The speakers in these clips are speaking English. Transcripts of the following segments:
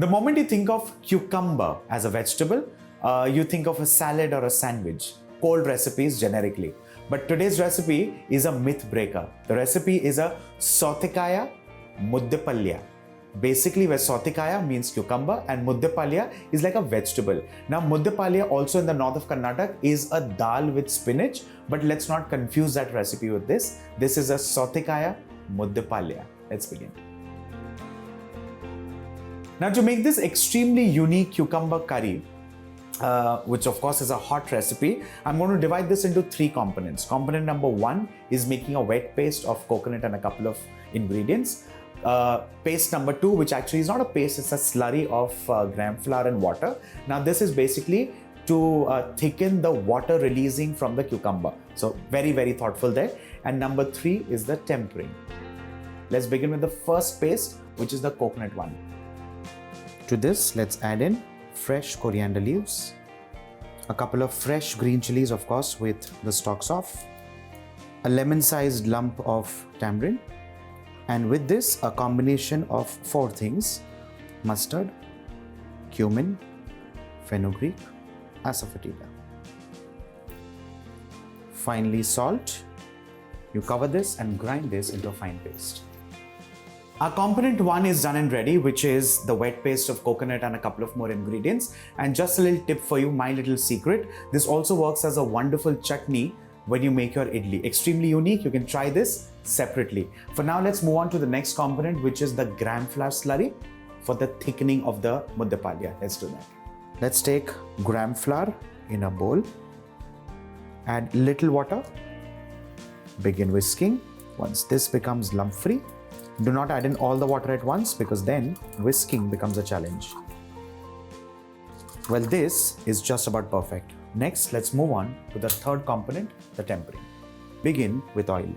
The moment you think of cucumber as a vegetable, you think of a salad or a sandwich, cold recipes generically. But today's recipe is a myth breaker. The recipe is a Southekayi Mudiyapalya. Basically, where Southekayi means cucumber and Muddipalya is like a vegetable. Now, Muddipalya also in the north of Karnataka is a dal with spinach, but let's not confuse that recipe with this. This is a Southekayi Mudiyapalya. Let's begin. Now, to make this extremely unique cucumber curry, which of course is a hot recipe, I'm going to divide this into three components. Component number one is making a wet paste of coconut and a couple of ingredients. Paste number two, which actually is not a paste, it's a slurry of gram flour and water. Now this is basically to thicken the water releasing from the cucumber. So very, very thoughtful there. And number three is the tempering. Let's begin with the first paste, which is the coconut one. To this, let's add in fresh coriander leaves, a couple of fresh green chilies, of course, with the stalks off, a lemon-sized lump of tamarind, and with this, a combination of four things: mustard, cumin, fenugreek, Asafoetida. Finally, salt. You cover this and grind this into a fine paste. Our component one is done and ready, which is the wet paste of coconut and a couple of more ingredients. And just a little tip for you, my little secret, this also works as a wonderful chutney when you make your idli. Extremely unique, you can try this separately. For now, let's move on to the next component, which is the gram flour slurry for the thickening of the Muddipalya. Let's do that. Let's take gram flour in a bowl, add little water, begin whisking. Once this becomes lump-free, do not add in all the water at once because then whisking becomes a challenge. Well, this is just about perfect. Next, let's move on to the third component, the tempering. Begin with oil.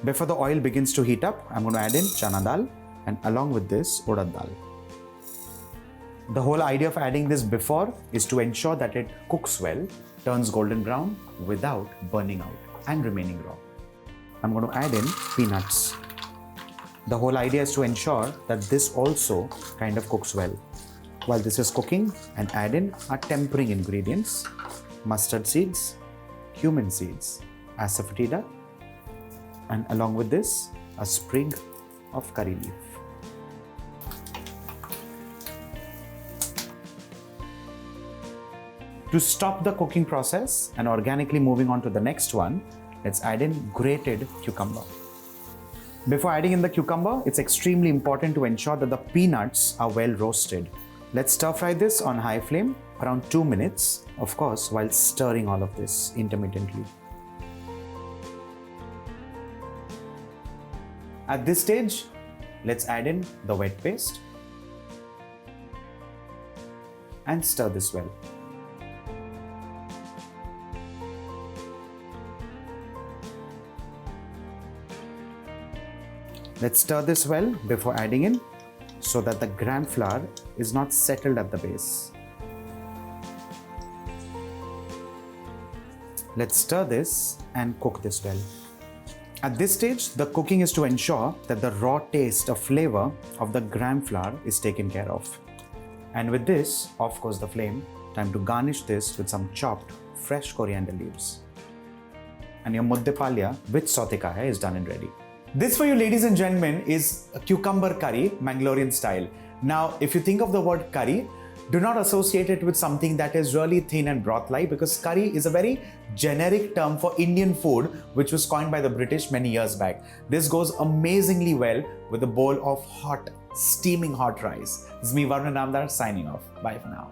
Before the oil begins to heat up, I'm going to add in chana dal and along with this, urad dal. The whole idea of adding this before is to ensure that it cooks well, turns golden brown without burning out and remaining raw. I'm going to add in peanuts. The whole idea is to ensure that this also kind of cooks well. While this is cooking, and add in our tempering ingredients: mustard seeds, cumin seeds, Asafoetida, and along with this, a sprig of curry leaf. To stop the cooking process and organically moving on to the next one, let's add in grated cucumber. Before adding in the cucumber, it's extremely important to ensure that the peanuts are well roasted. Let's stir fry this on high flame around 2 minutes, of course, while stirring all of this intermittently. At this stage, let's add in the wet paste and stir this well. Let's stir this well before adding in so that the gram flour is not settled at the base. Let's stir this and cook this well. At this stage, the cooking is to ensure that the raw taste of flavor of the gram flour is taken care of. And with this, off goes the flame. Time to garnish this with some chopped fresh coriander leaves. And your Muddipalya with Southekayi is done and ready. This, for you ladies and gentlemen, is a cucumber curry, Mangalorean style. Now, if you think of the word curry, do not associate it with something that is really thin and broth-like, because curry is a very generic term for Indian food, which was coined by the British many years back. This goes amazingly well with a bowl of hot, steaming hot rice. This is me, Varun, signing off. Bye for now.